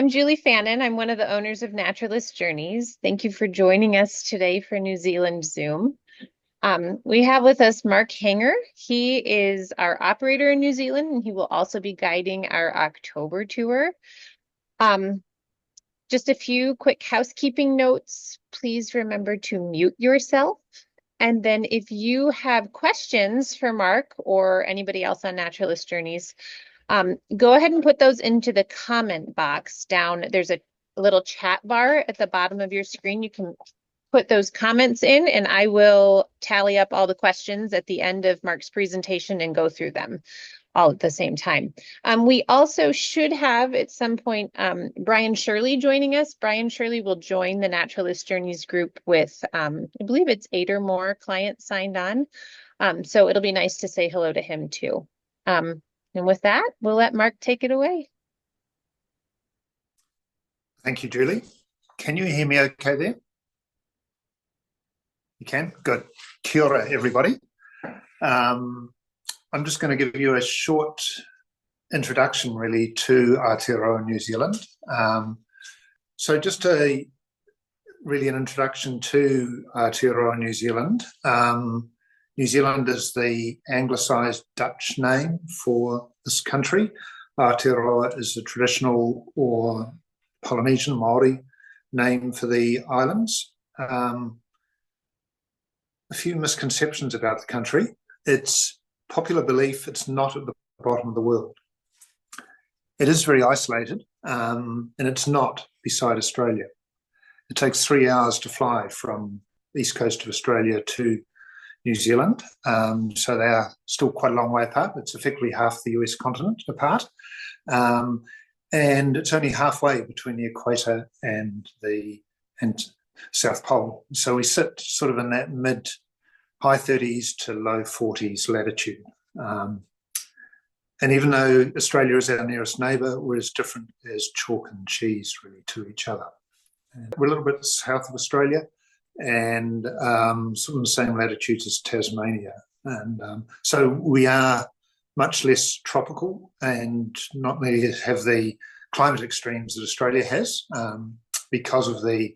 I'm Julie Fannin. I'm one of the owners of Naturalist Journeys. Thank you for joining us today for New Zealand Zoom. We have with us Mark Hanger. He is our operator in New Zealand, and he will also be guiding our October tour. Just a few quick housekeeping notes. Please remember to mute yourself. And then if you have questions for Mark or anybody else on Naturalist Journeys, go ahead and put those into the comment box down. There's a little chat bar at the bottom of your screen. You can put those comments in, and I will tally up all the questions at the end of Mark's presentation and go through them all at the same time. We also should have at some point Brian Shirley joining us. Brian Shirley will join the Naturalist Journeys group with, I believe it's 8 or more clients signed on. So it'll be nice to say hello to him too. And with that, we'll let Mark take it away. Thank you, Julie. Can you hear me okay there? You can? Good. Kia ora, everybody. I'm just going to give you a short introduction, really, to Aotearoa New Zealand. So just really an introduction to Aotearoa New Zealand. New Zealand is the anglicised Dutch name for this country. Aotearoa is the traditional or Polynesian Māori name for the islands. A few misconceptions about the country. It's popular belief it's not at the bottom of the world. It is very isolated, and it's not beside Australia. It takes 3 hours to fly from the east coast of Australia to New Zealand, so they are still quite a long way apart. It's effectively half the US continent apart, and it's only halfway between the equator and South Pole. So we sit sort of in that high 30s to low 40s latitude. And even though Australia is our nearest neighbour, we're as different as chalk and cheese, really, to each other. And we're a little bit south of Australia, and sort of the same latitudes as Tasmania. And so we are much less tropical and not nearly have the climate extremes that Australia has because of the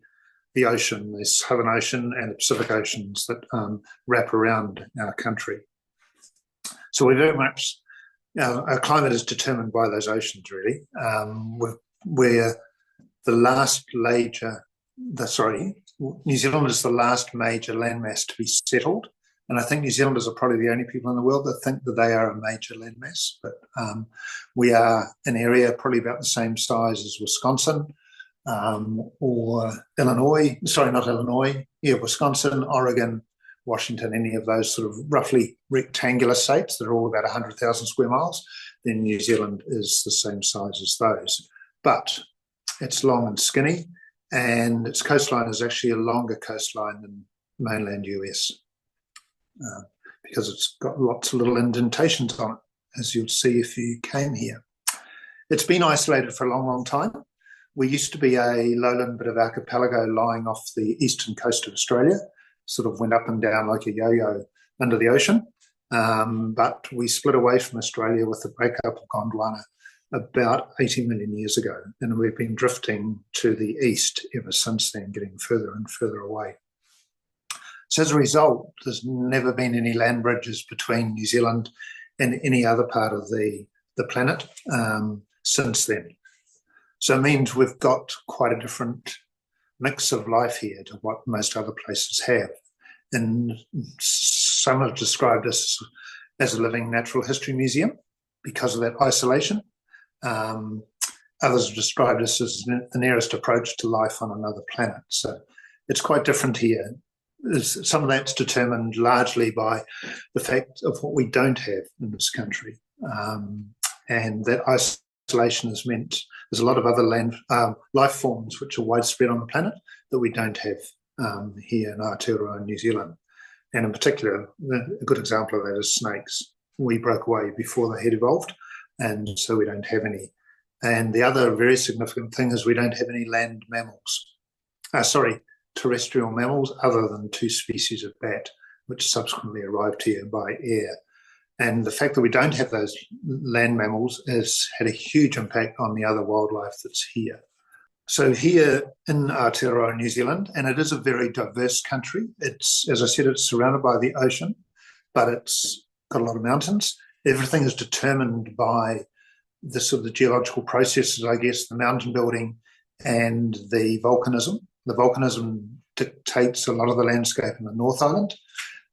ocean, the Southern Ocean and the Pacific Oceans that wrap around our country. So we're very much, our climate is determined by those oceans, really. We're the last New Zealand is the last major landmass to be settled. And I think New Zealanders are probably the only people in the world that think that they are a major landmass. But we are an area probably about the same size as Wisconsin, or Illinois, Wisconsin, Oregon, Washington, any of those sort of roughly rectangular states that are all about 100,000 square miles, then New Zealand is the same size as those. But it's long and skinny, and its coastline is actually a longer coastline than mainland US because it's got lots of little indentations on it, as you'll see if you came here. It's been isolated for a long, long time. We used to be a lowland bit of archipelago lying off the eastern coast of Australia, sort of went up and down like a yo-yo under the ocean. But we split away from Australia with the breakup of Gondwana about 80 million years ago. And we've been drifting to the east ever since then, getting further and further away. So as a result, there's never been any land bridges between New Zealand and any other part of the planet since then. So it means we've got quite a different mix of life here to what most other places have. And some have described us as a living natural history museum because of that isolation. Others have described us as the nearest approach to life on another planet. So it's quite different here. Some of that's determined largely by the fact of what we don't have in this country. And that isolation has meant there's a lot of other life forms which are widespread on the planet that we don't have here in Aotearoa, New Zealand. And in particular, a good example of that is snakes. We broke away before they had evolved, and so we don't have any. And the other very significant thing is we don't have any land mammals. Terrestrial mammals other than 2 species of bat, which subsequently arrived here by air. And the fact that we don't have those land mammals has had a huge impact on the other wildlife that's here. So here in Aotearoa, New Zealand, and it is a very diverse country. It's, as I said, it's surrounded by the ocean, but it's got a lot of mountains. Everything is determined by the sort of the geological processes, I guess, the mountain building and the volcanism. The volcanism dictates a lot of the landscape in the North Island,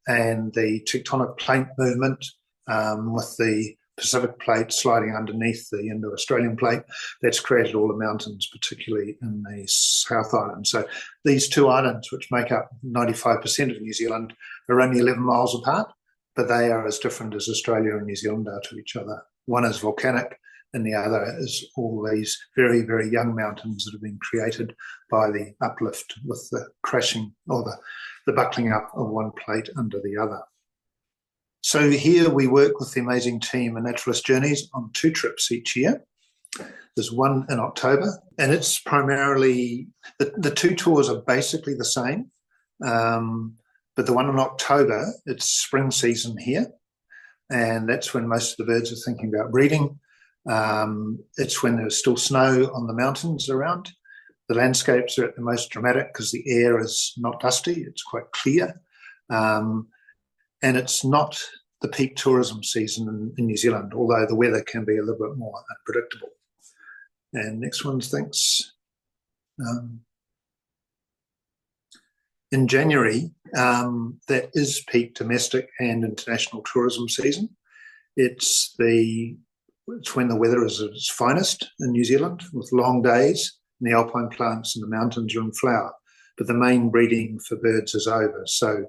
and the tectonic plate movement with the Pacific plate sliding underneath the Indo-Australian plate, that's created all the mountains, particularly in the South Island. So these two islands, which make up 95% of New Zealand, are only 11 miles apart, but they are as different as Australia and New Zealand are to each other. One is volcanic, and the other is all these very, very young mountains that have been created by the uplift with the crashing or the buckling up of one plate under the other. So here we work with the amazing team at Naturalist Journeys on 2 trips each year. There's one in October, and it's primarily, the 2 tours are basically the same, but the one in October, it's spring season here, and that's when most of the birds are thinking about breeding. It's when there's still snow on the mountains around. The landscapes are at the most dramatic because the air is not dusty, it's quite clear. And it's not the peak tourism season in New Zealand, although the weather can be a little bit more unpredictable. And next one, thanks. In January, that is peak domestic and international tourism season. It's when the weather is at its finest in New Zealand, with long days, and the alpine plants and the mountains are in flower. But the main breeding for birds is over. So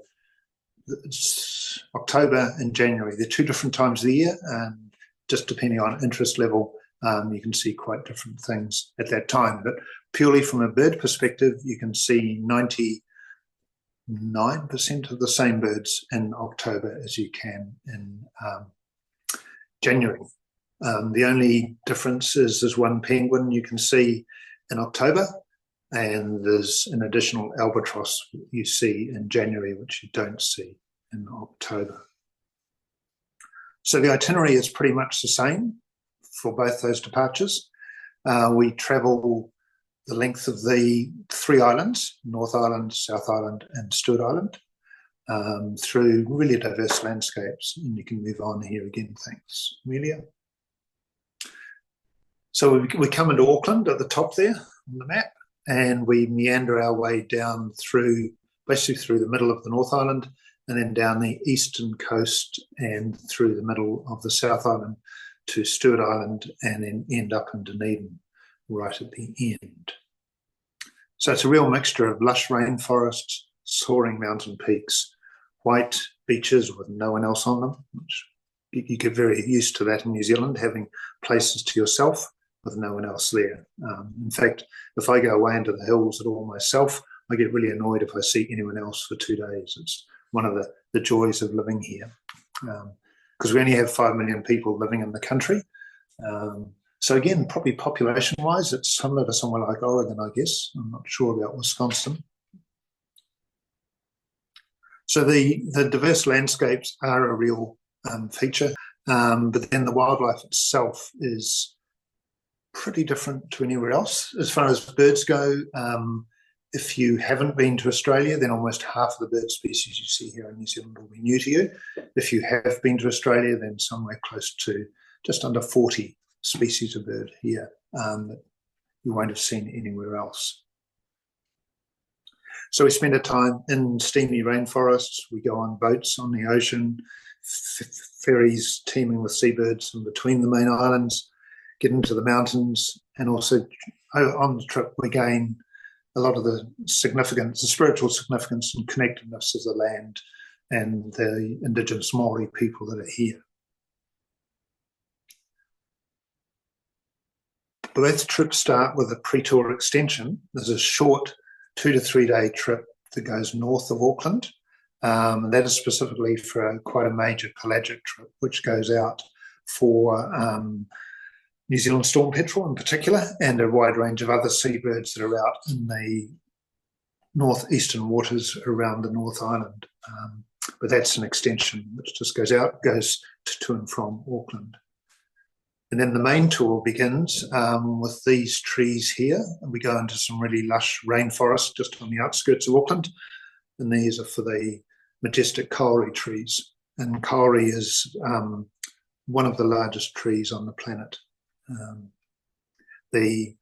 it's October and January. They're 2 different times of the year, and just depending on interest level, you can see quite different things at that time. But purely from a bird perspective, you can see 99% of the same birds in October as you can in January. The only difference is there's one penguin you can see in October, and there's an additional albatross you see in January, which you don't see in October. So the itinerary is pretty much the same for both those departures. We travel the length of the 3 islands, North Island, South Island and Stewart Island, through really diverse landscapes. And you can move on here again. Thanks, Amelia. So we come into Auckland at the top there on the map, and we meander our way down through, basically through the middle of the North Island, and then down the eastern coast and through the middle of the South Island to Stewart Island, and then end up in Dunedin right at the end. So it's a real mixture of lush rainforests, soaring mountain peaks, white beaches with no one else on them, which you get very used to that in New Zealand, having places to yourself with no one else there. In fact, if I go away into the hills at all myself, I get really annoyed if I see anyone else for 2 days. It's one of the joys of living here, because we only have 5 million people living in the country. So again, probably population-wise, it's similar to somewhere like Oregon, I guess. I'm not sure about Wisconsin. So the diverse landscapes are a real feature, but then the wildlife itself is pretty different to anywhere else. As far as birds go, if you haven't been to Australia, then almost half of the bird species you see here in New Zealand will be new to you. If you have been to Australia, then somewhere close to just under 40 species of bird here that you won't have seen anywhere else. So we spend our time in steamy rainforests. We go on boats on the ocean, ferries teeming with seabirds in between the main islands, get into the mountains, and also on the trip we gain a lot of the significance, the spiritual significance and connectedness of the land and the indigenous Māori people that are here. Both trips start with a pre-tour extension. There's a short 2 to 3 day trip that goes north of Auckland. That is specifically for quite a major pelagic trip, which goes out for New Zealand storm petrel in particular, and a wide range of other seabirds that are out in the northeastern waters around the North Island. But that's an extension which just goes out, goes to and from Auckland. And then the main tour begins with these trees here. And we go into some really lush rainforest just on the outskirts of Auckland. And these are for the majestic kauri trees. And kauri is one of the largest trees on the planet. The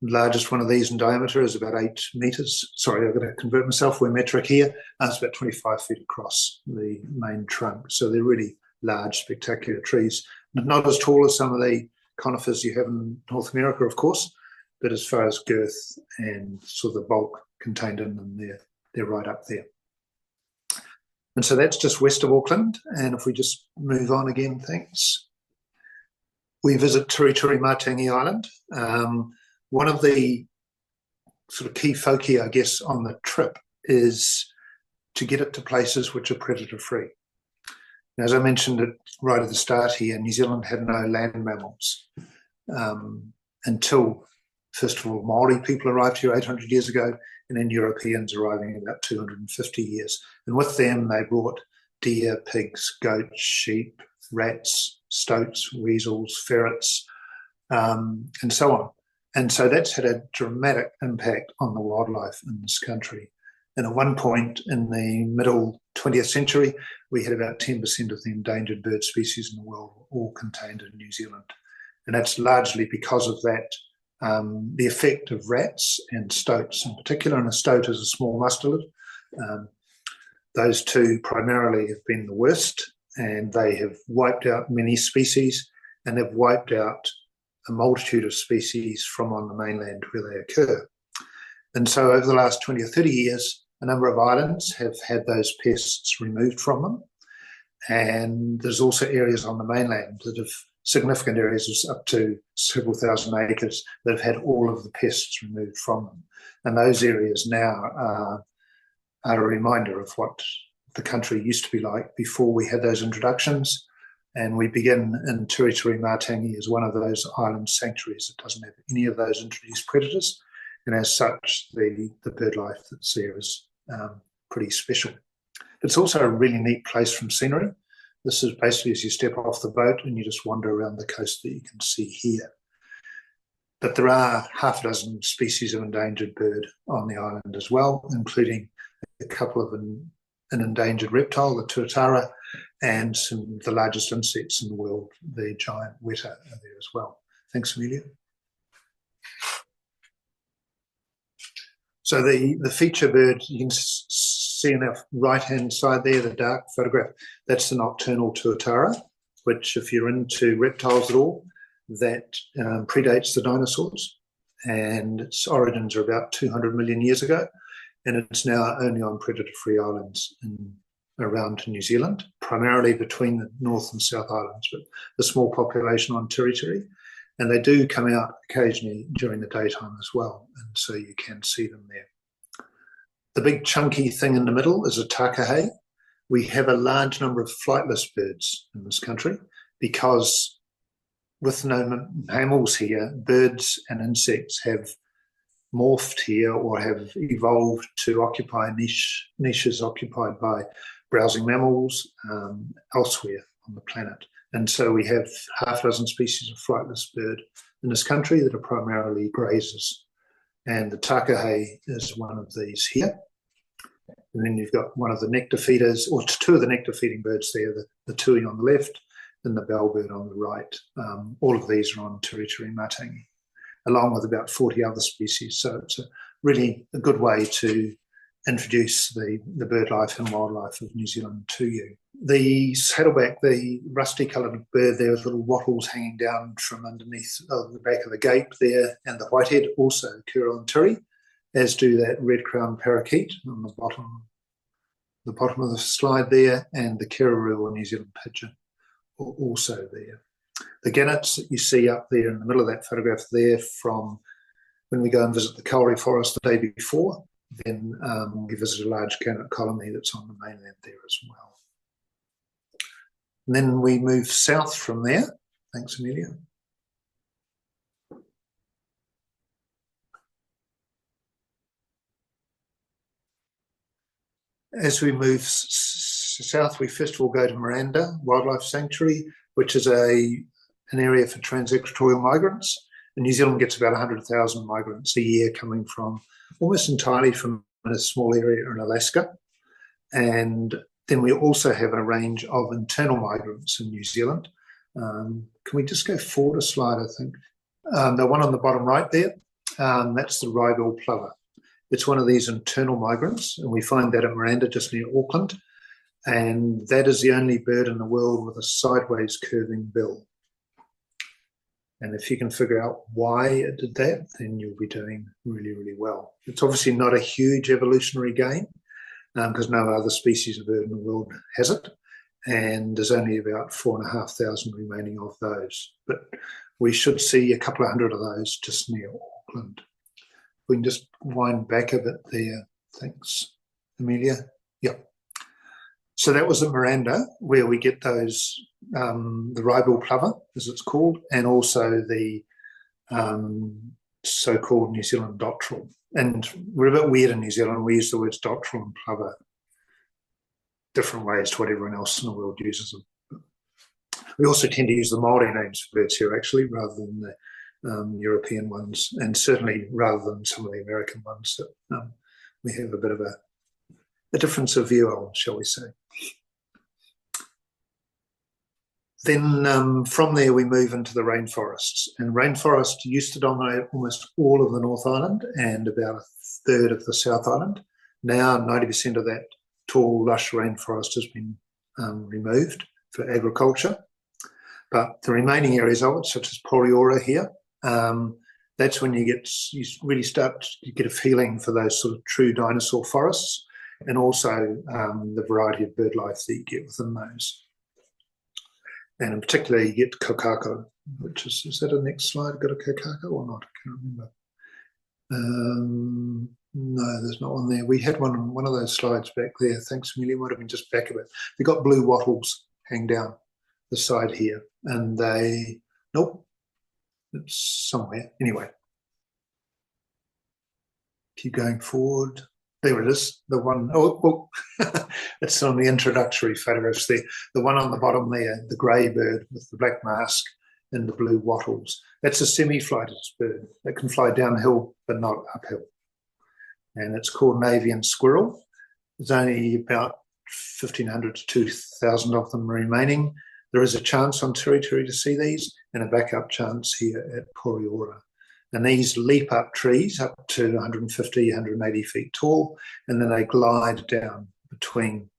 largest one of these in diameter is about 8 meters. Sorry, I've got to convert myself. We're metric here. It's about 25 feet across the main trunk. So they're really large, spectacular trees. Not as tall as some of the conifers you have in North America, of course, but as far as girth and sort of the bulk contained in them, they're right up there. And so that's just west of Auckland. And if we just move on again, thanks. We visit Turi Matangi Island. One of the sort of key foci, I guess, on the trip is to get it to places which are predator-free. As I mentioned it right at the start here, New Zealand had no land mammals until, first of all, Māori people arrived here 800 years ago, and then Europeans arriving in about 250 years. And with them, they brought deer, pigs, goats, sheep, rats, stoats, weasels, ferrets, and so on. And so that's had a dramatic impact on the wildlife in this country. And at one point in the middle 20th century, we had about 10% of the endangered bird species in the world all contained in New Zealand. And that's largely because of that, the effect of rats and stoats in particular, and a stoat is a small mustelid. Those two primarily have been the worst, and they have wiped out many species, and they've wiped out a multitude of species from on the mainland where they occur. And so over the last 20 or 30 years, a number of islands have had those pests removed from them. And there's also areas on the mainland that have significant areas up to several thousand acres that have had all of the pests removed from them. And those areas now are a reminder of what the country used to be like before we had those introductions. And we begin in Turi Matangi as one of those island sanctuaries that doesn't have any of those introduced predators. And as such, the bird life that's there is pretty special. It's also a really neat place from scenery. This is basically as you step off the boat and you just wander around the coast that you can see here. But there are half a dozen species of endangered bird on the island as well, including a couple of an endangered reptile, the tuatara, and some of the largest insects in the world, the giant weta, are there as well. Thanks, Amelia. So the feature bird, you can see on our right-hand side there, the dark photograph, that's the nocturnal tuatara, which if you're into reptiles at all, that predates the dinosaurs. And its origins are about 200 million years ago. And it's now only on predator-free islands around New Zealand, primarily between the North and South Islands, but a small population on Turi. And they do come out occasionally during the daytime as well, and so you can see them there. The big chunky thing in the middle is a takahe. We have a large number of flightless birds in this country because with no mammals here, birds and insects have morphed here or have evolved to occupy niches occupied by browsing mammals elsewhere on the planet. And so we have half a dozen species of flightless bird in this country that are primarily grazers. And the takahe is one of these here. And then you've got one of the nectar feeders, or two of the nectar feeding birds there, the tui on the left and the bellbird on the right. All of these are on Turi Matangi, along with about 40 other species. So it's really a good way to introduce the bird life and wildlife of New Zealand to you. The saddleback, the rusty coloured bird there with little wattles hanging down from underneath the back of the gape there, and the whitehead also occur on Turi, as do that red-crowned parakeet on the bottom of the slide there, and the kereroo or New Zealand pigeon also there. The gannets that you see up there in the middle of that photograph there from when we go and visit the kauri forest the day before, then we visit a large gannet colony that's on the mainland there as well. And then we move south from there. Thanks, Amelia. As we move south, we first of all go to Miranda Wildlife Sanctuary, which is a an area for transequatorial migrants, and New Zealand gets about 100,000 migrants a year coming from almost entirely from a small area in Alaska. And then we also have a range of internal migrants in New Zealand. Can we just go forward a slide, I think? The one on the bottom right there, that's the primeval plover. It's one of these internal migrants, and we find that at Miranda, just near Auckland. And that is the only bird in the world with a sideways curving bill. And if you can figure out why it did that, then you'll be doing really, really well. It's obviously not a huge evolutionary gain, because no other species of bird in the world has it. And there's only about 4,500 remaining of those. But we should see a couple of hundred of those just near Auckland. We can just wind back a bit there. Thanks, Amelia. Yep. So that was at Miranda, where we get those, the primeval plover, as it's called, and also the so-called New Zealand dotterel. And we're a bit weird in New Zealand. We use the words dotterel and plover different ways to what everyone else in the world uses them. We also tend to use the Māori names for birds here, actually, rather than the European ones, and certainly rather than some of the American ones that we have a bit of a difference of view on, shall we say. Then from there we move into the rainforests, and rainforest used to dominate almost all of the North Island and about a third of the South Island. Now 90% of that tall, lush rainforest has been removed for agriculture, but the remaining areas of it, such as Poriora here, that's when you really start to get a feeling for those sort of true dinosaur forests, and also the variety of bird life that you get within those. And in particular, you get Kākā, which is that a next slide? Got a Kākā or not? I can't remember. No, there's not one there. We had one on one of those slides back there. Thanks, Amelia. Might have been just back a bit. They've got blue wattles hang down the side here, and nope, it's somewhere. Anyway, keep going forward. There it is, the one, it's on the introductory photographs there. The one on the bottom there, the grey bird with the black mask and the blue wattles. That's a semi-flighted bird that can fly downhill but not uphill. And it's called an avian squirrel. There's only about 1,500 to 2,000 of them remaining. There is a chance on territory to see these, and a backup chance here at Poriora. And these leap up trees up to 150, 180 feet tall, and then they glide down between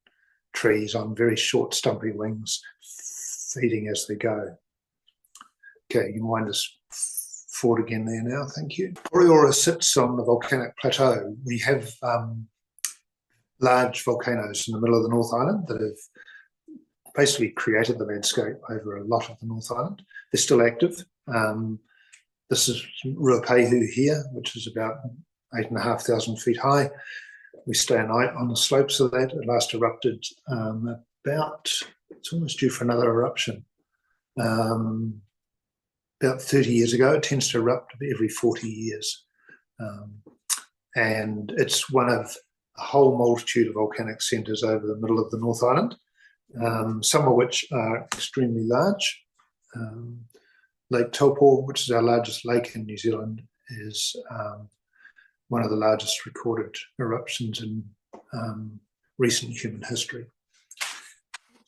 trees on very short, stumpy wings, feeding as they go. Okay, you can wind us forward again there now, thank you. Poriora sits on the volcanic plateau. We have large volcanoes in the middle of the North Island that have basically created the landscape over a lot of the North Island. They're still active. This is Ruapehu here, which is about 8,500 feet high. We stay a night on the slopes of that. It last erupted it's almost due for another eruption. About 30 years ago. It tends to erupt every 40 years. And it's one of a whole multitude of volcanic centres over the middle of the North Island, some of which are extremely large. Lake Taupo, which is our largest lake in New Zealand, is one of the largest recorded eruptions in recent human history.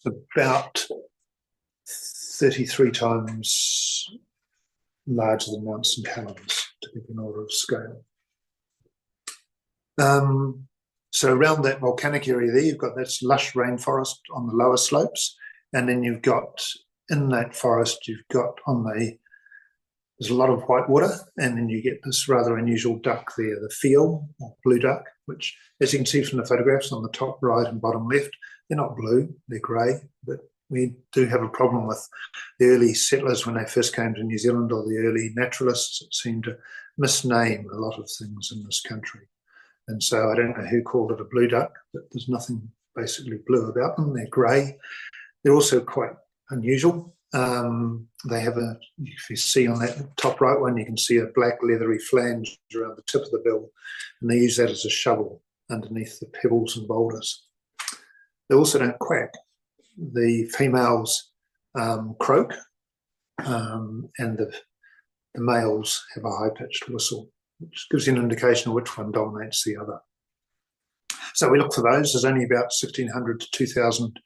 It's about 33 times larger than Mount St Helens, to give an order of scale. So around that volcanic area there, you've got this lush rainforest on the lower slopes, and then you've got in that forest, there's a lot of white water, and then you get this rather unusual duck there, the Fiordland, or blue duck, which, as you can see from the photographs on the top right and bottom left, they're not blue, they're grey, but we do have a problem with the early settlers when they first came to New Zealand, or the early naturalists that seem to misname a lot of things in this country. And so I don't know who called it a blue duck, but there's nothing basically blue about them. They're grey. They're also quite unusual. They have if you see on that top right one, you can see a black leathery flange around the tip of the bill, and they use that as a shovel underneath the pebbles and boulders. They also don't quack. The females croak and the males have a high-pitched whistle, which gives you an indication of which one dominates the other. So we look for those. There's only about 1,600 to 2,000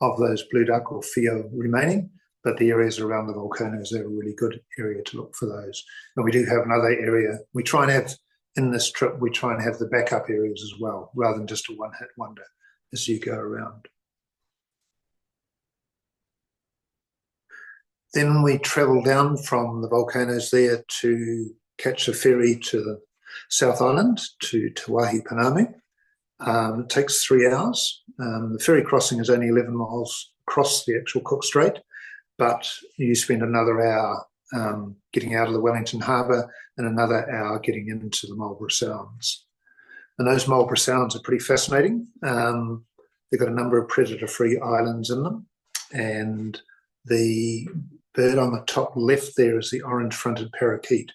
of those blue duck or Fio remaining, but the areas around the volcanoes are a really good area to look for those. And we do have another area. We try and have, in this trip, we try and have the backup areas as well, rather than just a one-hit wonder as you go around. Then we travel down from the volcanoes there to catch a ferry to the South Island, to Te Wāhi Pounamu. It takes 3 hours. The ferry crossing is only 11 miles across the actual Cook Strait, but you spend another hour getting out of the Wellington Harbour and another hour getting into the Marlborough Sounds. And those Marlborough Sounds are pretty fascinating. They've got a number of predator-free islands in them, and the bird on the top left there is the orange-fronted parakeet,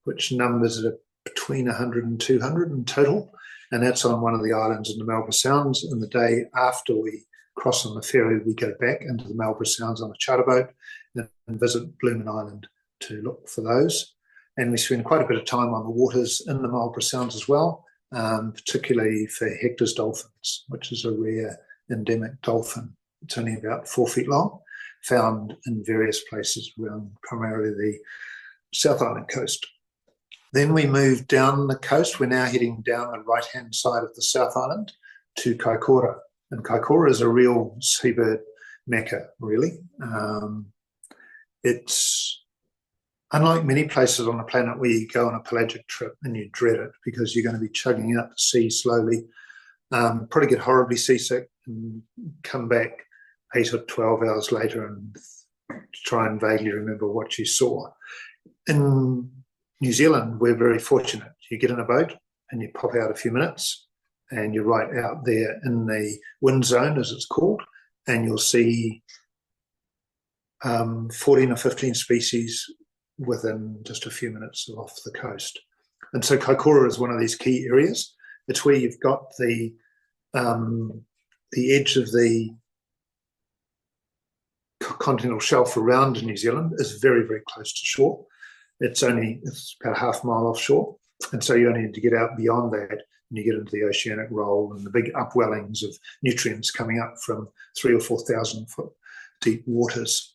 which numbers at between 100 and 200 in total, and that's on one of the islands in the Marlborough Sounds. And the day after we cross on the ferry, we go back into the Marlborough Sounds on a charter boat and visit Bloomin' Island to look for those. And we spend quite a bit of time on the waters in the Marlborough Sounds as well, particularly for Hector's dolphins, which is a rare endemic dolphin. It's only about 4 feet long, found in various places around primarily the South Island coast. Then we move down the coast. We're now heading down the right-hand side of the South Island to Kaikoura. And Kaikoura is a real seabird mecca, really. It's unlike many places on the planet where you go on a pelagic trip and you dread it because you're going to be chugging out to sea slowly, probably get horribly seasick and come back 8 or 12 hours later and try and vaguely remember what you saw. In New Zealand, we're very fortunate. You get in a boat and you pop out a few minutes and you're right out there in the wind zone, as it's called, and you'll see 14 or 15 species within just a few minutes off the coast. And so Kaikoura is one of these key areas. It's where you've got the edge of the continental shelf around New Zealand is very, very close to shore. It's about half a mile offshore. And so you only need to get out beyond that and you get into the oceanic roll and the big upwellings of nutrients coming up from 3,000 or 4,000 foot deep waters.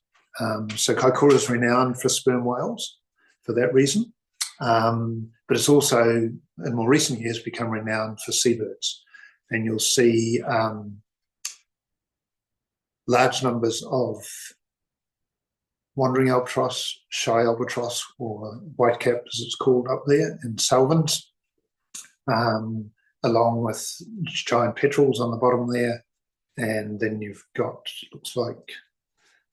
So Kaikoura is renowned for sperm whales for that reason. But it's also, in more recent years, become renowned for seabirds. And you'll see large numbers of wandering albatross, shy albatross, or whitecap as it's called up there, and salvins, along with giant petrels on the bottom there. And then you've got, looks like,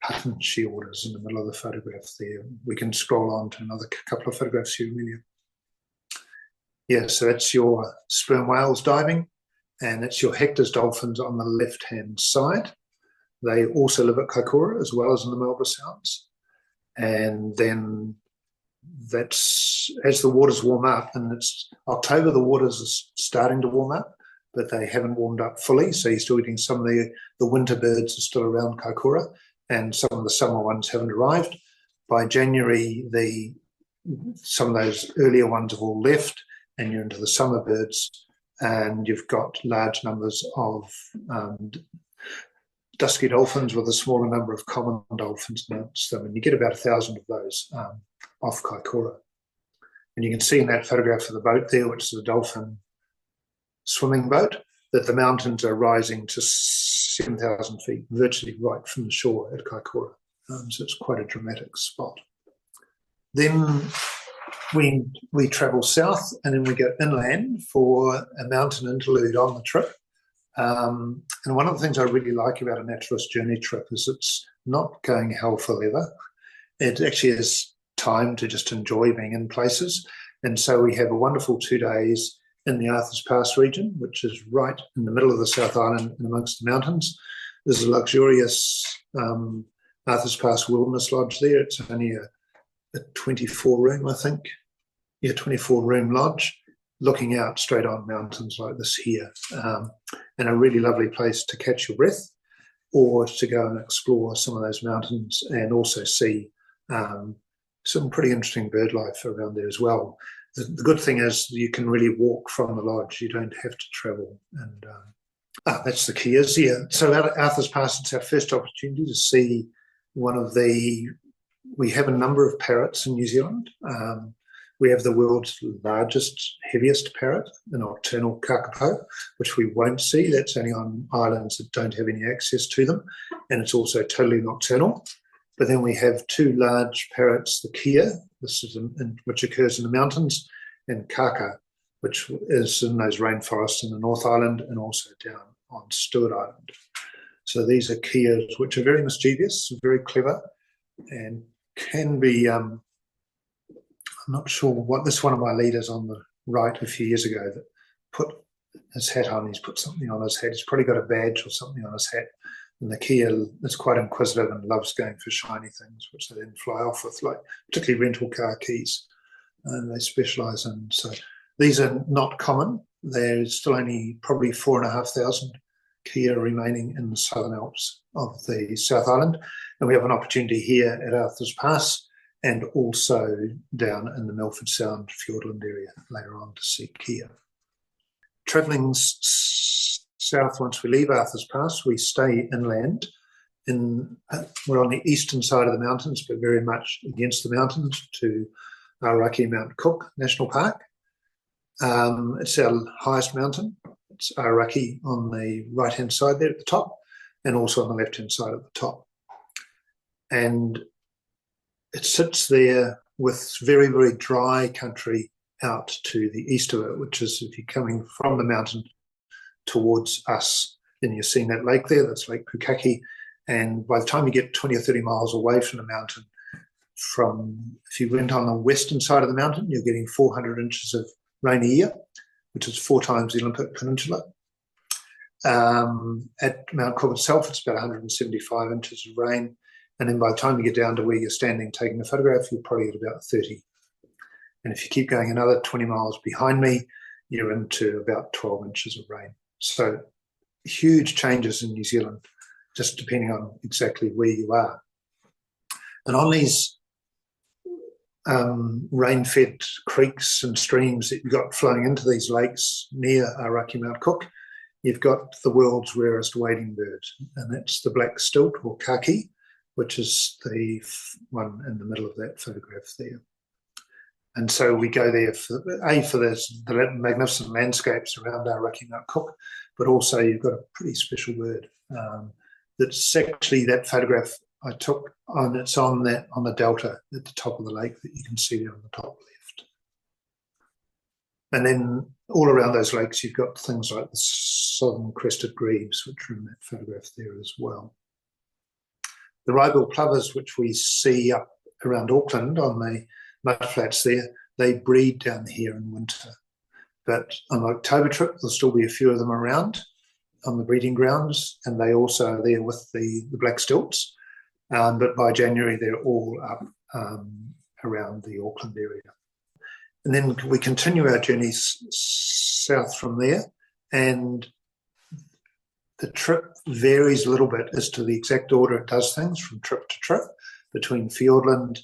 Hutton shearwaters in the middle of the photograph there. We can scroll on to another couple of photographs here, Amelia. Yeah, so that's your sperm whales diving, and that's your Hector's dolphins on the left-hand side. They also live at Kaikoura as well as in the Marlborough Sounds. And then that's, as the waters warm up, and it's October, the waters are starting to warm up, but they haven't warmed up fully. So you're still getting some of the winter birds are still around Kaikoura, and some of the summer ones haven't arrived. By January, some of those earlier ones have all left, and you're into the summer birds, and you've got large numbers of dusky dolphins with a smaller number of common dolphins amongst them, and you get about 1,000 of those off Kaikoura. And you can see in that photograph of the boat there, which is a dolphin swimming boat, that the mountains are rising to 7,000 feet, virtually right from the shore at Kaikoura. So it's quite a dramatic spot. Then we travel south, and then we go inland for a mountain interlude on the trip. And one of the things I really like about a naturalist journey trip is it's not going hell for leather. It actually is time to just enjoy being in places. And so we have a wonderful 2 days in the Arthur's Pass region, which is right in the middle of the South Island and amongst the mountains. There's a luxurious Arthur's Pass Wilderness Lodge there. It's only a 24-room, I think. Yeah, 24-room lodge, looking out straight on mountains like this here, and a really lovely place to catch your breath or to go and explore some of those mountains and also see Some pretty interesting bird life around there as well. The good thing is you can really walk from the lodge. You don't have to travel. And that's the key is, yeah. So Arthur's Pass, it's our first opportunity to see we have a number of parrots in New Zealand. We have the world's largest, heaviest parrot, a nocturnal Kākā, which we won't see. That's only on islands that don't have any access to them. And it's also totally nocturnal. But then we have two large parrots, the kia, which occurs in the mountains, and Kākā, which is in those rainforests in the North Island and also down on Stewart Island. So these are kias, which are very mischievous, very clever, and can be, I'm not sure what, this one of my leaders on the right a few years ago that put his hat on, he's put something on his hat, he's probably got a badge or something on his hat. And the kia is quite inquisitive and loves going for shiny things, which they then fly off with, like particularly rental car keys. And they specialise in. So these are not common. There's still only probably 4,500 kia remaining in the Southern Alps of the South Island. And we have an opportunity here at Arthur's Pass and also down in the Milford Sound Fiordland area later on to see kia. Travelling south, once we leave Arthur's Pass, we stay inland. We're on the eastern side of the mountains, but very much against the mountains to Aoraki Mount Cook National Park. It's our highest mountain. It's Aoraki on the right-hand side there at the top, and also on the left-hand side at the top. And it sits there with very, very dry country out to the east of it, which is if you're coming from the mountain towards us, then you're seeing that lake there, that's Lake Pukaki. And by the time you get 20 or 30 miles away from the mountain, if you went on the western side of the mountain, you're getting 400 inches of rain a year, which is 4 times the Olympic Peninsula. At Mount Cook itself, it's about 175 inches of rain. And then by the time you get down to where you're standing taking a photograph, you're probably at about 30. And if you keep going another 20 miles behind me, you're into about 12 inches of rain. So huge changes in New Zealand, just depending on exactly where you are. And on these rain-fed creeks and streams that you've got flowing into these lakes near Aoraki Mount Cook, you've got the world's rarest wading bird, and that's the black stilt, or Kākā, which is the one in the middle of that photograph there. And so we go there for the magnificent landscapes around Aoraki Mount Cook, but also you've got a pretty special bird. That's actually that photograph I took it's on the delta at the top of the lake that you can see there on the top left. And then all around those lakes, you've got things like the southern crested grebes, which are in that photograph there as well. The wrybill plovers, which we see up around Auckland on the mudflats there, they breed down here in winter. But on the October trip, there'll still be a few of them around on the breeding grounds, and they also are there with the black stilts. But by January, they're all up around the Auckland area. And then we continue our journeys south from there, and the trip varies a little bit as to the exact order it does things from trip to trip between Fiordland,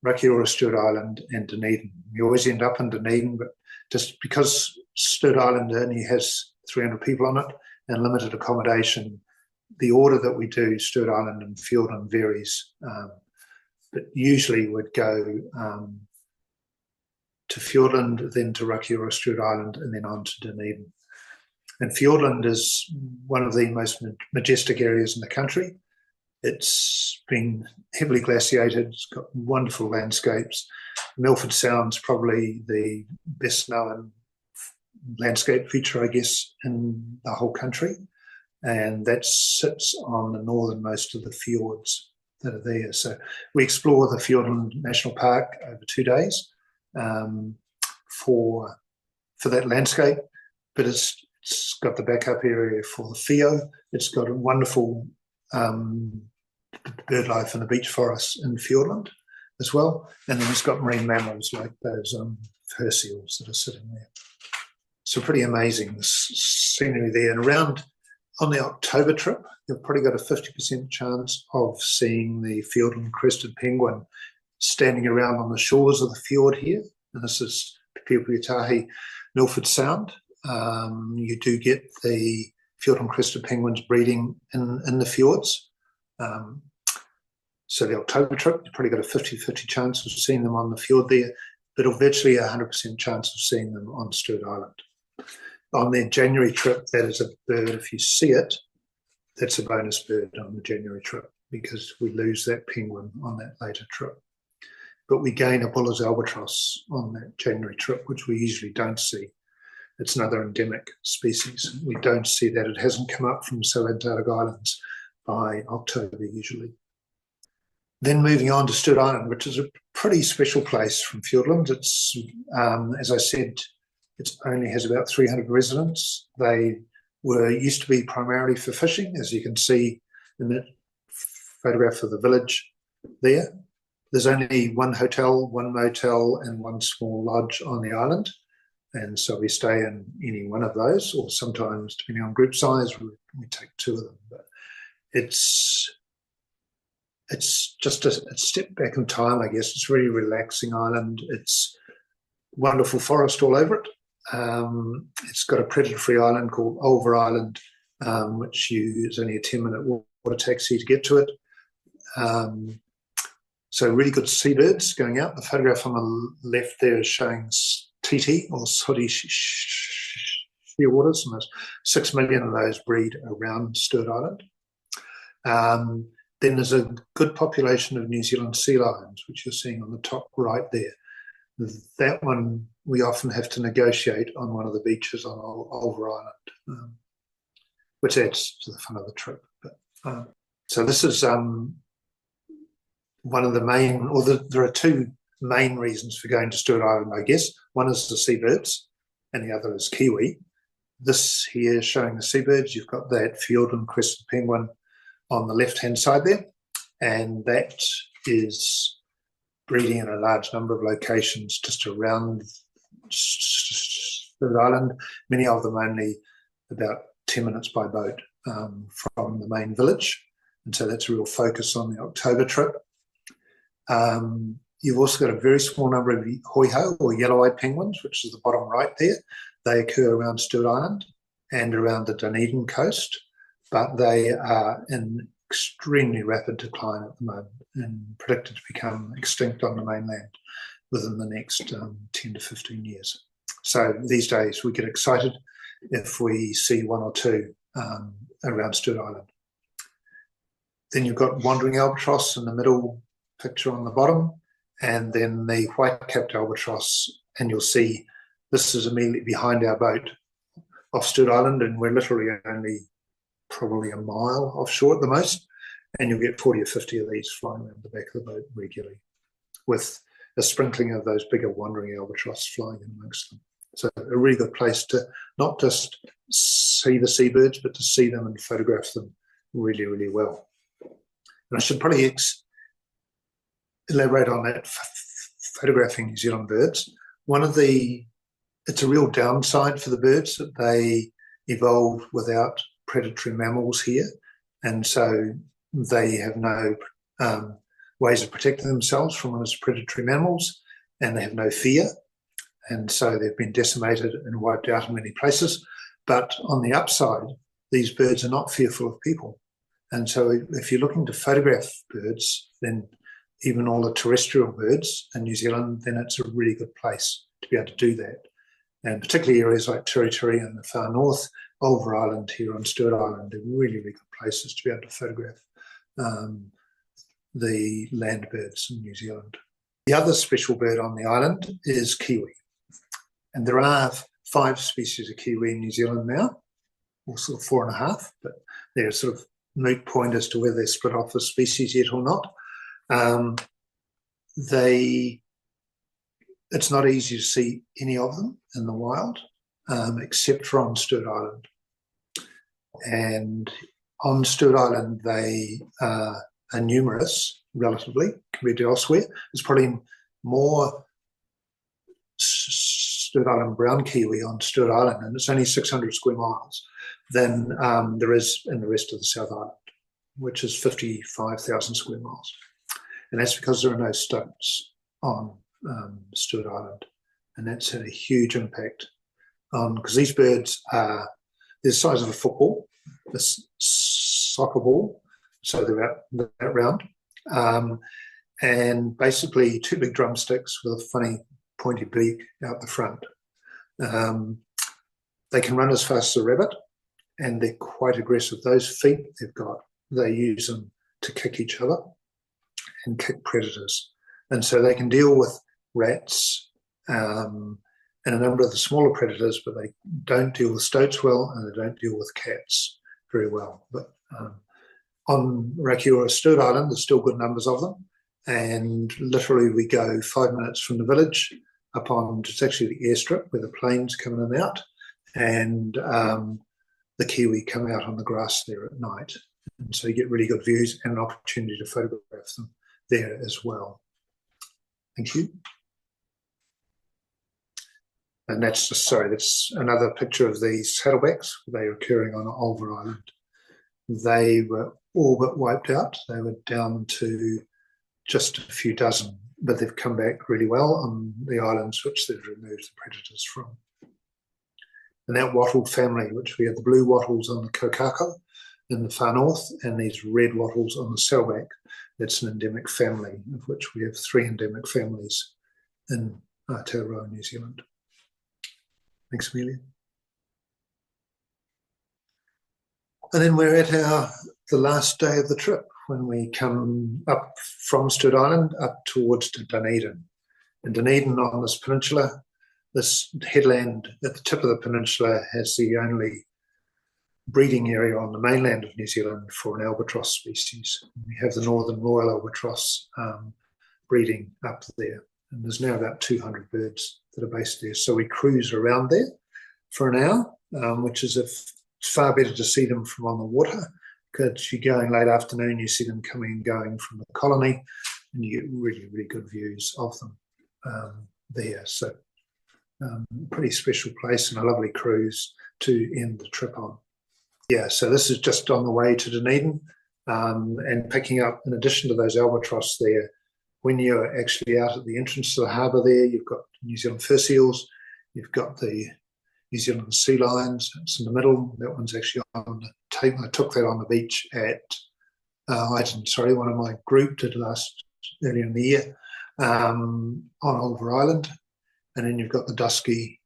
Rakiura, Stewart Island, and Dunedin. We always end up in Dunedin, but just because Stewart Island only has 300 people on it and limited accommodation, the order that we do Stewart Island and Fiordland varies. But usually we'd go to Fiordland, then to Rakiura, Stewart Island, and then on to Dunedin. And Fiordland is one of the most majestic areas in the country. It's been heavily glaciated. It's got wonderful landscapes. Milford Sound's probably the best known landscape feature, I guess, in the whole country. And that sits on the northernmost of the fjords that are there. So we explore the Fiordland National Park over 2 days for that landscape, but it's got the backup area for the Fio. It's got a wonderful bird life in the beech forests in Fiordland as well. And then it's got marine mammals like those fur seals that are sitting there. So pretty amazing scenery there. And around on the October trip, you've probably got a 50% chance of seeing the Fiordland crested penguin standing around on the shores of the fjord here, and this is Pipiutahi, Milford Sound. You do get the Fiordland crested penguins breeding in the fjords. So the October trip, you've probably got a 50-50 chance of seeing them on the fjord there, but virtually a 100% chance of seeing them on Stewart Island. On their January trip, that is a bird, if you see it, that's a bonus bird on the January trip, because we lose that penguin on that later trip. But we gain a Buller's albatross on that January trip, which we usually don't see. It's another endemic species. We don't see that. It hasn't come up from the South Antarctic Islands by October usually. Then moving on to Stewart Island, which is a pretty special place from Fiordland. It's, as I said, it only has about 300 residents. They used to be primarily for fishing, as you can see in that photograph of the village there. There's only one hotel, one motel, and one small lodge on the island. And so we stay in any one of those, or sometimes, depending on group size, we take two of them. But it's just a step back in time, I guess. It's a really relaxing island. It's wonderful forest all over it. It's got a predator-free island called Ulver Island, which is only a 10-minute water taxi to get to it. So really good seabirds going out. The photograph on the left there is showing TT, or sooty shearwaters, and there's 6 million of those breed around Stewart Island. Then there's a good population of New Zealand sea lions, which you're seeing on the top right there. That one we often have to negotiate on one of the beaches on Ulver Island, which adds to the fun of the trip. But, so this is one of the main, or there are two main reasons for going to Stewart Island, I guess. One is the seabirds, and the other is kiwi. This here is showing the seabirds. You've got that Fiordland crested penguin on the left-hand side there, and that is breeding in a large number of locations just around Stewart Island, many of them only about 10 minutes by boat from the main village, and so that's a real focus on the October trip. You've also got a very small number of hoiho, or yellow-eyed penguins, which is the bottom right there. They occur around Stewart Island and around the Dunedin coast, but they are in extremely rapid decline at the moment and predicted to become extinct on the mainland within the next 10 to 15 years. So these days we get excited if we see one or two around Stewart Island. Then you've got wandering albatross in the middle picture on the bottom, and then the white-capped albatross, and you'll see this is immediately behind our boat off Stewart Island, and we're literally only probably a mile offshore at the most, and you'll get 40 or 50 of these flying around the back of the boat regularly, with a sprinkling of those bigger wandering albatross flying in amongst them. So a really good place to not just see the seabirds, but to see them and photograph them really, really well. And I should probably elaborate on that, photographing New Zealand birds. It's a real downside for the birds that they evolved without predatory mammals here, and so they have no ways of protecting themselves from those predatory mammals, and they have no fear, and so they've been decimated and wiped out in many places. But on the upside, these birds are not fearful of people, and so if you're looking to photograph birds, then even all the terrestrial birds in New Zealand, then it's a really good place to be able to do that. And particularly areas like Turi in the far north, Ulver Island here on Stewart Island are really, really good places to be able to photograph the land birds in New Zealand. The other special bird on the island is kiwi. And there are 5 species of kiwi in New Zealand now, or sort of 4.5, but they're sort of moot point as to whether they're split off as species yet or not. It's not easy to see any of them in the wild, except for on Stewart Island. And on Stewart Island, they are numerous, relatively, compared to elsewhere. There's probably more Stewart Island brown kiwi on Stewart Island, and it's only 600 square miles, than there is in the rest of the South Island, which is 55,000 square miles. And that's because there are no stoats on Stewart Island. And that's had a huge impact on, because these birds are the size of a football, a soccer ball, so they're about that round. And basically 2 big drumsticks with a funny pointy beak out the front. They can run as fast as a rabbit, and they're quite aggressive. Those feet they've got, they use them to kick each other and kick predators. And so they can deal with rats and a number of the smaller predators, but they don't deal with stoats well, and they don't deal with cats very well. But on Rakiura Stewart Island, there's still good numbers of them. And literally we go 5 minutes from the village up on, it's actually the airstrip where the planes come in and out. And the kiwi come out on the grass there at night. And so you get really good views and an opportunity to photograph them there as well. Thank you. And that's just, sorry, that's another picture of these saddlebacks. They are occurring on Ulva Island. They were all but wiped out. They were down to just a few dozen, but they've come back really well on the islands which they've removed the predators from. And that wattle family, which we have the blue wattles on the Kākā in the far north, and these red wattles on the saddleback, that's an endemic family, of which we have 3 endemic families in Aotearoa, New Zealand. Thanks, Amelia. And then we're at the last day of the trip, when we come up from Stewart Island up towards Dunedin. And Dunedin on this peninsula, this headland at the tip of the peninsula, has the only breeding area on the mainland of New Zealand for an albatross species. We have the northern royal albatross breeding up there. And there's now about 200 birds that are based there. So we cruise around there for an hour, which is it's far better to see them from on the water, because you go in late afternoon, you see them coming and going from the colony, and you get really, really good views of them there. So pretty special place and a lovely cruise to end the trip on. Yeah, so this is just on the way to Dunedin, and picking up, in addition to those albatross there, when you're actually out at the entrance to the harbour there, you've got New Zealand fur seals, you've got the New Zealand sea lions, it's in the middle. That one's actually on the table. I took that on the beach at, one of my group did earlier in the year, on Ulva Island. And then you've got the dusky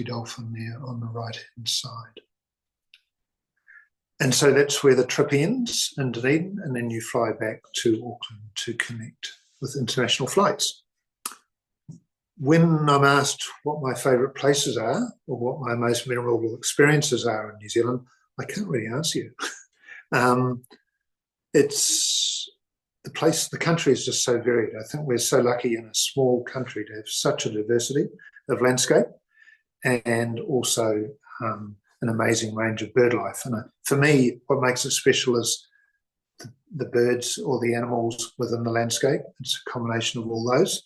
dolphin there on the right-hand side. And so that's where the trip ends in Dunedin, and then you fly back to Auckland to connect with international flights. When I'm asked what my favourite places are, or what my most memorable experiences are in New Zealand, I can't really answer you. The country is just so varied. I think we're so lucky in a small country to have such a diversity of landscape, and also an amazing range of bird life. And for me, what makes it special is the birds or the animals within the landscape. It's a combination of all those.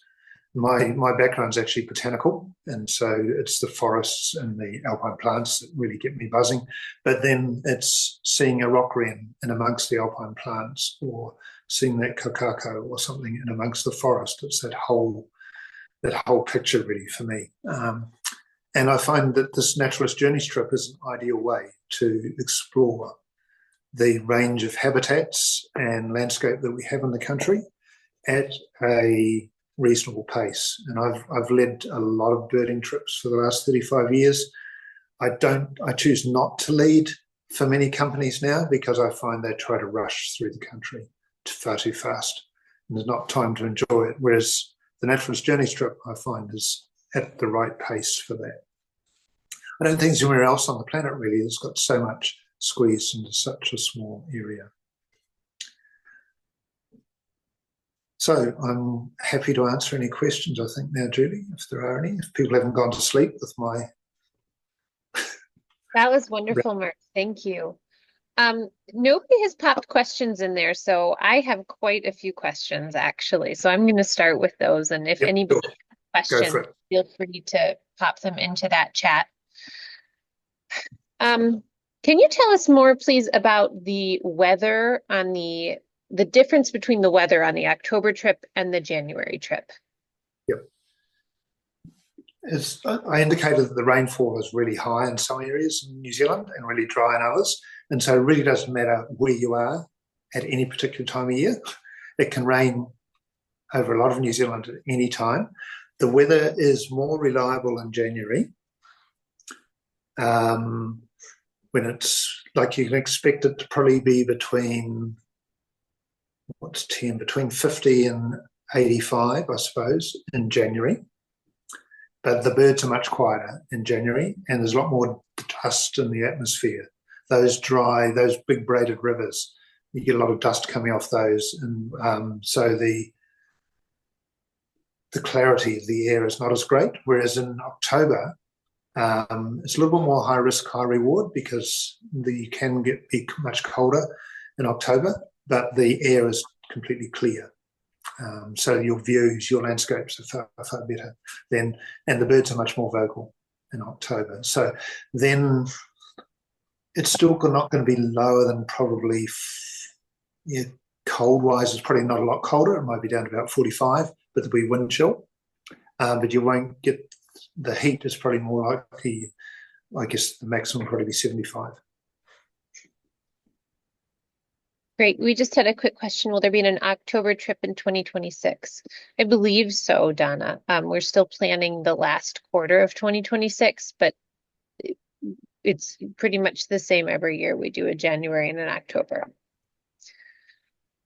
My background's actually botanical, and so it's the forests and the alpine plants that really get me buzzing. But then it's seeing a rock wren in amongst the alpine plants, or seeing that kakako or something in amongst the forest. It's that whole picture really for me. And I find that this Naturalist Journeys trip is an ideal way to explore the range of habitats and landscape that we have in the country at a reasonable pace. And I've led a lot of birding trips for the last 35 years. I choose not to lead for many companies now, because I find they try to rush through the country far too fast, and there's not time to enjoy it. Whereas the Naturalist Journeys trip, I find, is at the right pace for that. I don't think there's anywhere else on the planet really that's got so much squeezed into such a small area. So I'm happy to answer any questions, I think, now, Julie, if there are any, if people haven't gone to sleep with my... That was wonderful, Mark. Thank you. Nobody has popped questions in there, so I have quite a few questions, actually. So I'm going to start with those. And if anybody has questions, feel free to pop them into that chat. Can you tell us more, please, about the weather on the the difference between the weather on the October trip and the January trip. Yep. As I indicated that the rainfall is really high in some areas in New Zealand and really dry in others. And so it really doesn't matter where you are at any particular time of year. It can rain over a lot of New Zealand at any time. The weather is more reliable in January, when it's like you can expect it to probably be between 50 and 85, I suppose, in January. But the birds are much quieter in January, and there's a lot more dust in the atmosphere. Those big braided rivers, you get a lot of dust coming off those, and so the clarity of the air is not as great. Whereas in October, it's a little bit more high risk, high reward, because you can be much colder in October, but the air is completely clear. So your views, your landscapes are far better then, and the birds are much more vocal in October. So then it's still not going to be lower than probably, cold-wise, it's probably not a lot colder. It might be down to about 45, but there'll be wind chill. But you won't get the heat. Is probably more likely, I guess the maximum will probably be 75. Great. We just had a quick question. Will there be an October trip in 2026? I believe so, Donna. We're still planning the last quarter of 2026, but it's pretty much the same every year. We do a January and an October.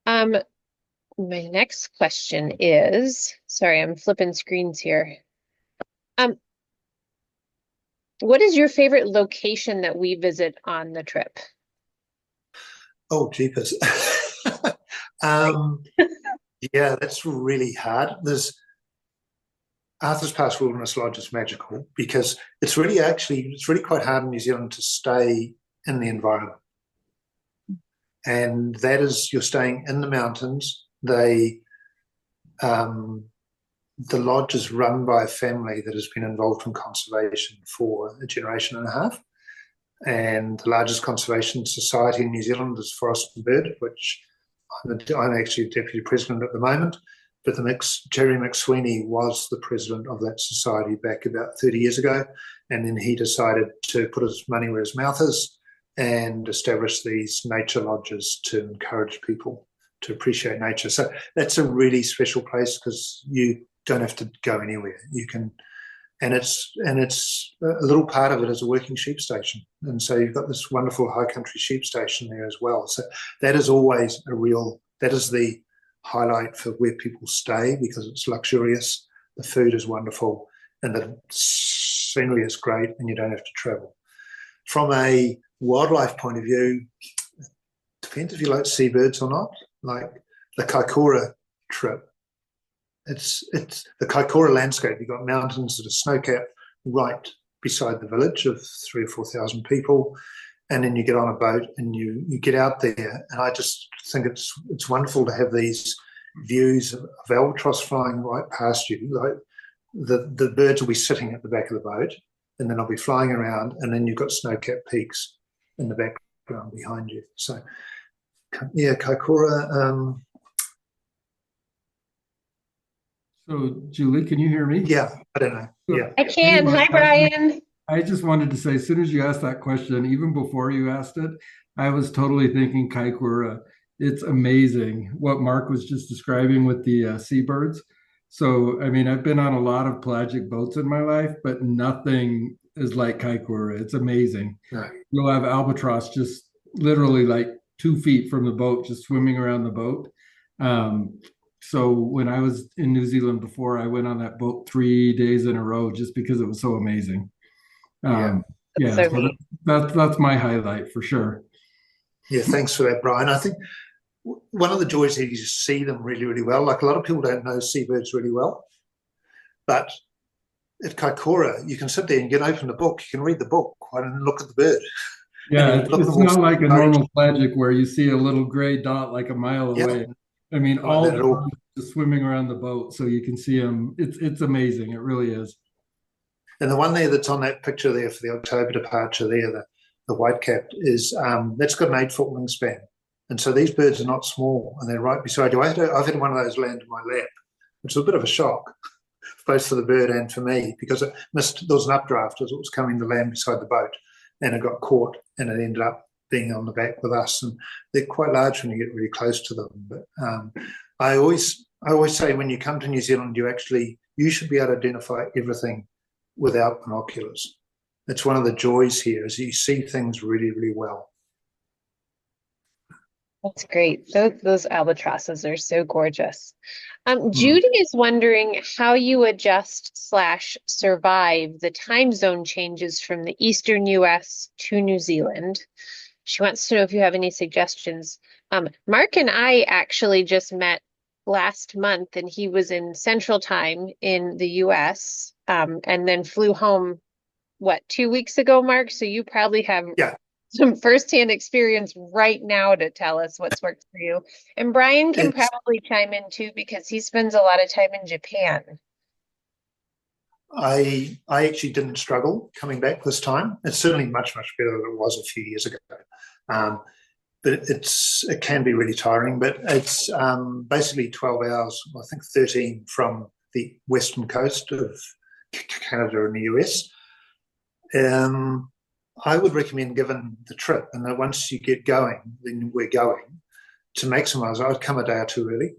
My next question is, sorry, I'm flipping screens here. What is your favorite location that we visit on the trip? Oh, jeepers. Yeah, that's really hard. There's Arthur's Pass Wilderness Lodge is magical because it's really quite hard in New Zealand to stay in the environment. And that is, you're staying in the mountains. The lodge is run by a family that has been involved in conservation for a generation and a half. And the largest conservation society in New Zealand is Forest and Bird, which I'm actually deputy president at the moment. But Jerry McSweeney was the president of that society back about 30 years ago. And then he decided to put his money where his mouth is and establish these nature lodges to encourage people to appreciate nature. So that's a really special place because you don't have to go anywhere. You can, and it's a little part of it is a working sheep station. And so you've got this wonderful high country sheep station there as well. So that is always that is the highlight for where people stay because it's luxurious, the food is wonderful, and the scenery is great, and you don't have to travel. From a wildlife point of view, it depends if you like seabirds or not. Like the Kaikoura trip, it's the Kaikoura landscape. You've got mountains that are snow-capped right beside the village of 3,000 or 4,000 people, and then you get on a boat and you get out there. And I just think it's wonderful to have these views of albatross flying right past you. Like the birds will be sitting at the back of the boat, and then they'll be flying around, and then you've got snow-capped peaks in the background behind you. So, yeah, Kaikoura. So, Julie, can you hear me? Yeah, I don't know. Yeah, I can. Anyway, Hi, Brian. I just wanted to say, as soon as you asked that question, even before you asked it, I was totally thinking Kaikoura. It's amazing what Mark was just describing with the seabirds. So, I mean, I've been on a lot of pelagic boats in my life, but nothing is like Kaikoura. It's amazing. right. You'll have albatross just literally like 2 feet from the boat, just swimming around the boat. So when I was in New Zealand before, I went on that boat 3 days in a row just because it was so amazing. Yeah, So so that's my highlight for sure. Yeah, thanks for that, Brian. I think one of the joys is you see them really, really well. Like a lot of people don't know seabirds really well, but at Kaikoura, you can sit there and you can open the book, you can read the book and look at the bird. Yeah, it's not like a normal pelagic where you see a little gray dot like a mile away. I mean, all the birds are swimming around the boat, so you can see them. It's amazing. It really is. And the one there that's on that picture there for the October departure there, the white-capped, is that's got an 8-foot wingspan. And so these birds are not small, and they're right beside you. I've had one of those land in my lap, which was a bit of a shock, both for the bird and for me, because there was an updraft as it was coming to land beside the boat, and it got caught, and it ended up being on the back with us. And they're quite large when you get really close to them. But I always say when you come to New Zealand, you should be able to identify everything without binoculars. It's one of the joys here, is you see things really, really well. That's great. Those albatrosses are so gorgeous. Judy is wondering how you adjust/survive the time zone changes from the Eastern US to New Zealand. She wants to know if you have any suggestions. Mark and I actually just met last month, and he was in Central Time in the US, and then flew home, 2 weeks ago, Mark? So you probably have some firsthand experience right now to tell us what's worked for you. And Brian can probably chime in too, because he spends a lot of time in Japan. I actually didn't struggle coming back this time. It's certainly much, much better than it was a few years ago. But it can be really tiring. But it's basically 12 hours, I think 13 from the western coast of Canada and the US. I would recommend, given the trip, and that once you get going, then we're going, to maximise. I'd come a day or two early.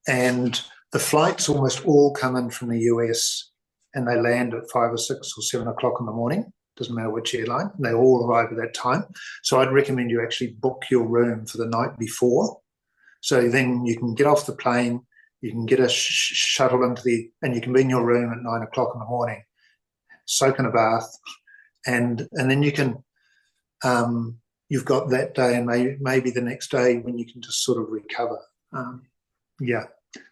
And the flights almost all come in from the US, and they land at 5 or 6 or 7 o'clock in the morning. Doesn't matter which airline. They all arrive at that time. So I'd recommend you actually book your room for the night before. So then you can get off the plane, you can get a shuttle and you can be in your room at 9 o'clock in the morning, soak in a bath, and then you can, you've got that day and maybe the next day when you can just sort of recover.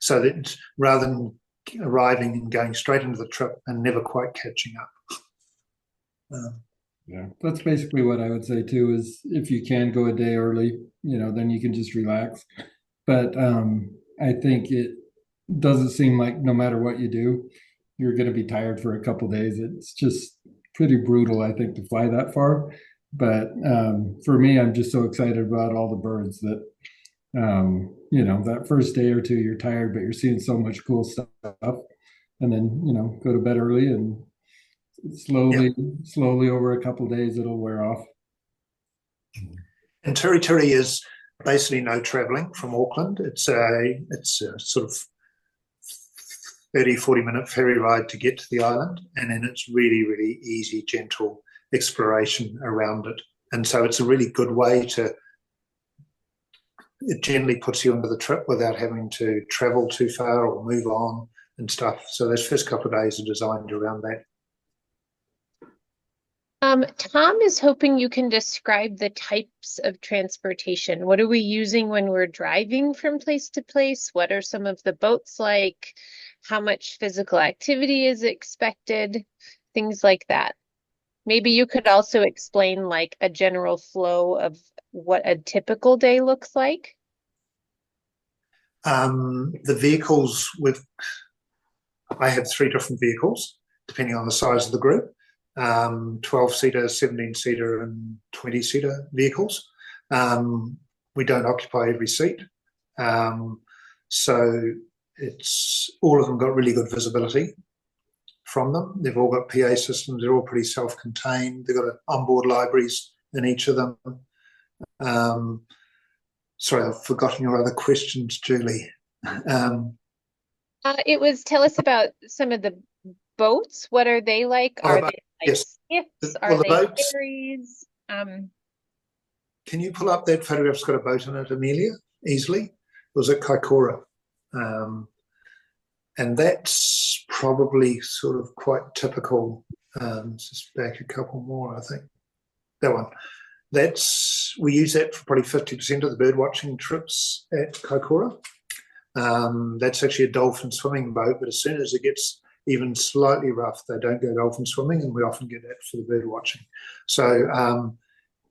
So that rather than arriving and going straight into the trip and never quite catching up. That's basically what I would say too, is if you can go a day early, then you can just relax. But I think it doesn't seem like no matter what you do, you're going to be tired for a couple of days. It's just pretty brutal, I think, to fly that far. But for me, I'm just so excited about all the birds that, that first day or two, you're tired, but you're seeing so much cool stuff. And then, go to bed early, and slowly over a couple of days, it'll wear off. And Tiri is basically no travelling from Auckland. It's a sort of 30, 40-minute ferry ride to get to the island, and then it's really, really easy, gentle exploration around it. And so it's a really good way it generally puts you into the trip without having to travel too far or move on and stuff. So those first couple of days are designed around that. Tom is hoping you can describe the types of transportation. What are we using when we're driving from place to place? What are some of the boats like? How much physical activity is expected? Things like that. Maybe you could also explain like a general flow of what a typical day looks like. The vehicles I have 3 different vehicles, depending on the size of the group. 12-seater, 17-seater, and 20-seater vehicles. We don't occupy every seat. So it's all of them got really good visibility from them. They've all got PA systems. They're all pretty self-contained. They've got onboard libraries in each of them. Sorry, I've forgotten your other questions, Julie. It was, tell us about some of the boats. What are they like? Are they like skiffs? Are they boats, ferries? Can you pull up that photograph? It's got a boat in it, Amelia, easily. It was at Kākā. And that's probably sort of quite typical. Just back a couple more, I think. That one. We use that for probably 50% of the bird watching trips at Kākā. That's actually a dolphin swimming boat, but as soon as it gets even slightly rough, they don't go dolphin swimming, and we often get that for the bird watching. So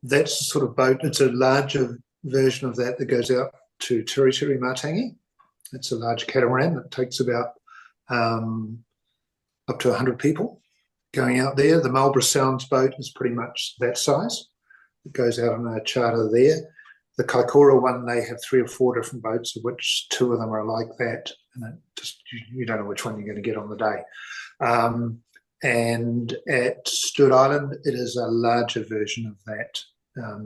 that's the sort of boat. It's a larger version of that goes out to Tiri Matangi. It's a large catamaran that takes about up to 100 people going out there. The Marlborough Sounds boat is pretty much that size. It goes out on a charter there. The Kaikoura one, they have 3 or 4 different boats, of which 2 of them are like that, and it just you don't know which one you're going to get on the day. And at Stewart Island, it is a larger version of that.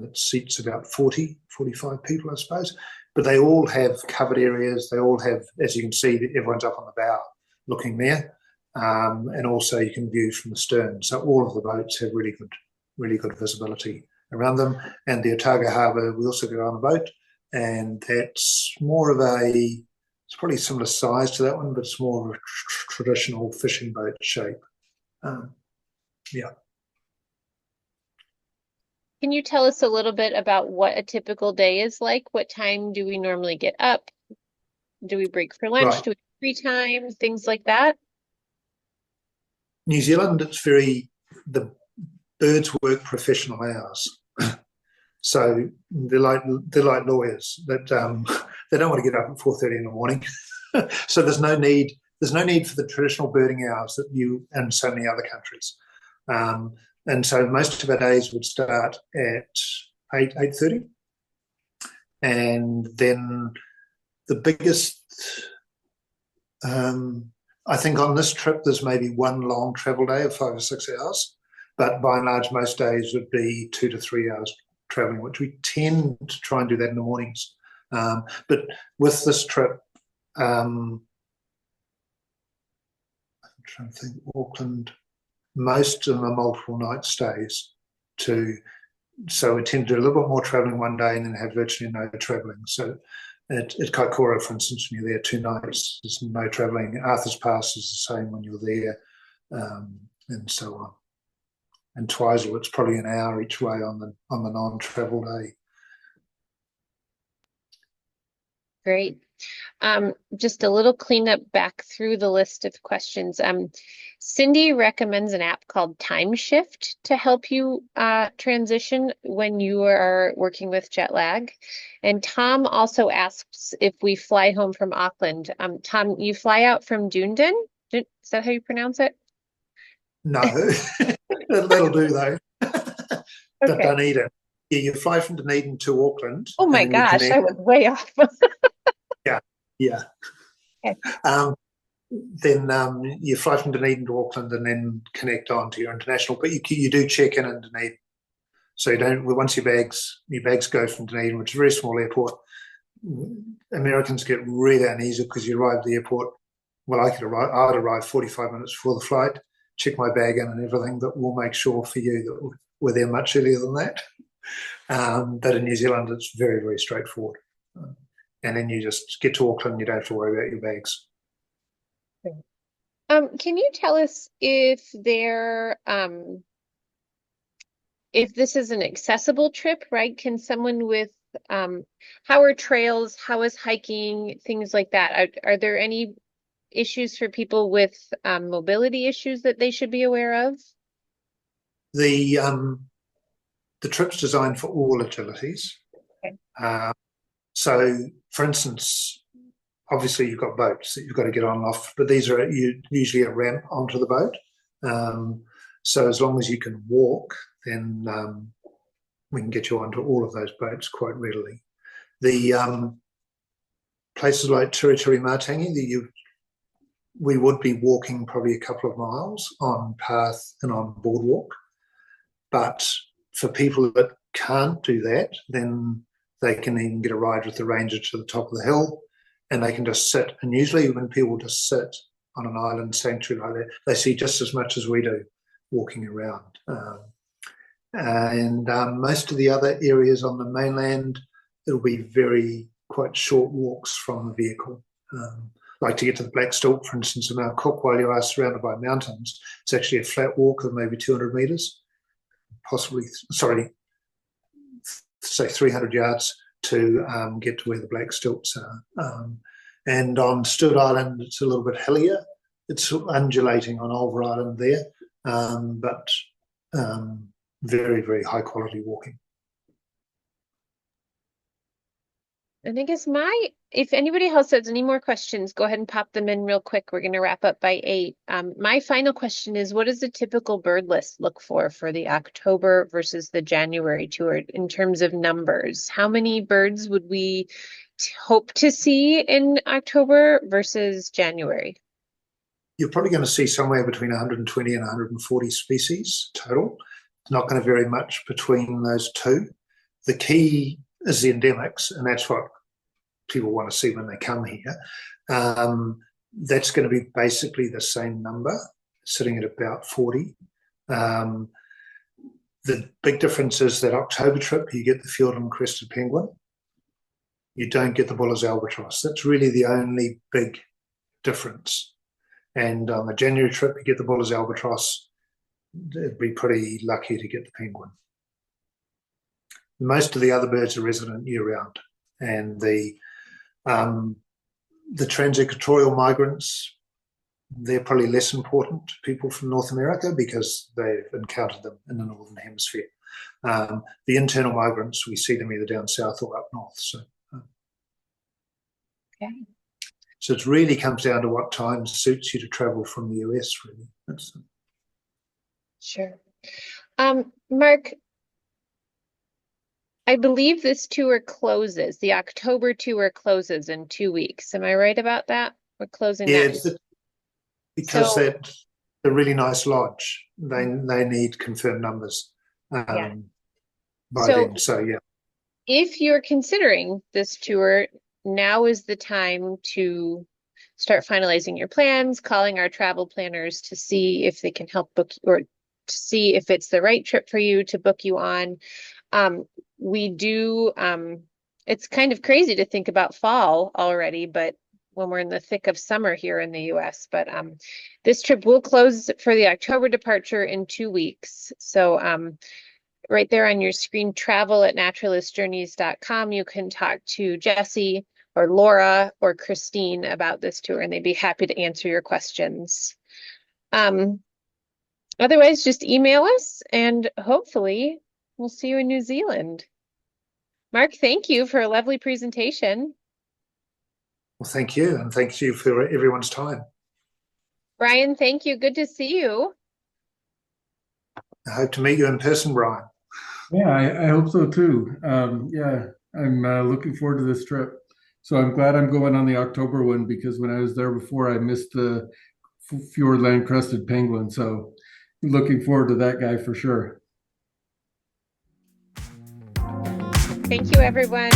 It seats about 40, 45 people, I suppose. But they all have covered areas. They all have, as you can see, everyone's up on the bow looking there. And also you can view from the stern. So all of the boats have really good visibility around them. And the Otago Harbour, we also go on a boat, and that's more of it's probably similar size to that one, but it's more of a traditional fishing boat shape. Yeah. Can you tell us a little bit about what a typical day is like? What time do we normally get up? Do we break for lunch? Right. Do we have free time? Things like that? New Zealand, the birds work professional hours. So they're like lawyers that they don't want to get up at 4:30 in the morning. So there's no need for the traditional birding hours that you and so many other countries. And so most of our days would start at 8:30, and then the biggest. I think on this trip there's maybe one long travel day of 5 or 6 hours, but by and large most days would be 2 to 3 hours traveling, which we tend to try and do that in the mornings. But with this trip, I'm trying to think, Auckland, most of them are multiple night stays so we tend to do a little bit more travelling one day and then have virtually no travelling. So at Kaikoura, for instance, when you're there 2 nights, there's no travelling. Arthur's Pass is the same when you're there, and so on. And Twizel, it's probably an hour each way on the non-travel day. Great. Just a little cleanup back through the list of questions. Cindy recommends an app called Time Shift to help you transition when you are working with jet lag. And Tom also asks if we fly home from Auckland. Tom, you fly out from Dunedin? Is that how you pronounce it? No, that'll do though. Okay. Dunedin. Yeah, you fly from Dunedin to Auckland. Oh my gosh, I was way off. Yeah. Okay. Then you fly from Dunedin to Auckland and then connect on to your international. But you do check in Dunedin, so you don't. Once your bags go from Dunedin, which is a very small airport. Americans get really uneasy because you arrive at the airport. Well, I'd arrive 45 minutes before the flight, check my bag in and everything, but we'll make sure for you that we're there much earlier than that. But in New Zealand, it's very, very straightforward. And then you just get to Auckland, you don't have to worry about your bags. Can you tell us if this is an accessible trip, right? Can someone with how are trails, how is hiking, things like that? Are there any issues for people with mobility issues that they should be aware of? The trip's designed for all agilities. Okay. So, for instance, obviously you've got boats that you've got to get on and off, but these are usually a ramp onto the boat. So as long as you can walk, then we can get you onto all of those boats quite readily. The places like Turimatangi, we would be walking probably a couple of miles on path and on boardwalk. But for people that can't do that, then they can even get a ride with the ranger to the top of the hill, and they can just sit. And usually when people just sit on an island sanctuary like that, they see just as much as we do walking around. And most of the other areas on the mainland, it'll be quite short walks from the vehicle. Like to get to the Black Stalk, for instance, in Mount Cook, while you are surrounded by mountains, it's actually a flat walk of maybe 200 metres, say 300 yards to get to where the Black Stilts are. And on Stewart Island, it's a little bit hillier. It's undulating on Ulver Island there, but very, very high quality walking. And I guess if anybody else has any more questions, go ahead and pop them in real quick. We're going to wrap up by 8. My final question is, what does a typical bird list look for the October versus the January tour in terms of numbers? How many birds would we hope to see in October versus January? You're probably going to see somewhere between 120 and 140 species total. It's not going to vary much between those two. The key is the endemics, and that's what people want to see when they come here. That's going to be basically the same number, sitting at about 40. The big difference is that October trip, you get the Fiordland crested penguin. You don't get the Buller's albatross. That's really the only big difference. And on the January trip, you get the Buller's albatross. It'd be pretty lucky to get the penguin. Most of the other birds are resident year-round, and the transequatorial migrants, they're probably less important to people from North America because they've encountered them in the Northern Hemisphere. The internal migrants, we see them either down south or up north. Okay. So it really comes down to what time suits you to travel from the US, really. Sure. Mark, I believe this tour closes. The October tour closes in 2 weeks. Am I right about that? We're closing that. Because that's a really nice lodge. They need confirmed numbers by then. So, yeah. If you're considering this tour, now is the time to start finalizing your plans, calling our travel planners to see if they can help book or to see if it's the right trip for you to book you on. We do, it's kind of crazy to think about fall already, but when we're in the thick of summer here in the US, but this trip will close for the October departure in 2 weeks. So right there on your screen, travel@naturalistjourneys.com, you can talk to Jesse or Laura or Christine about this tour, and they'd be happy to answer your questions. Otherwise, just email us, and hopefully we'll see you in New Zealand. Mark, thank you for a lovely presentation. Well, thank you, and thank you for everyone's time. Brian, thank you. Good to see you. I hope to meet you in person, Brian. Yeah, I hope so too. Yeah, I'm looking forward to this trip. So I'm glad I'm going on the October one because when I was there before, I missed the Fiordland crested penguin. So looking forward to that guy for sure. Thank you, everyone.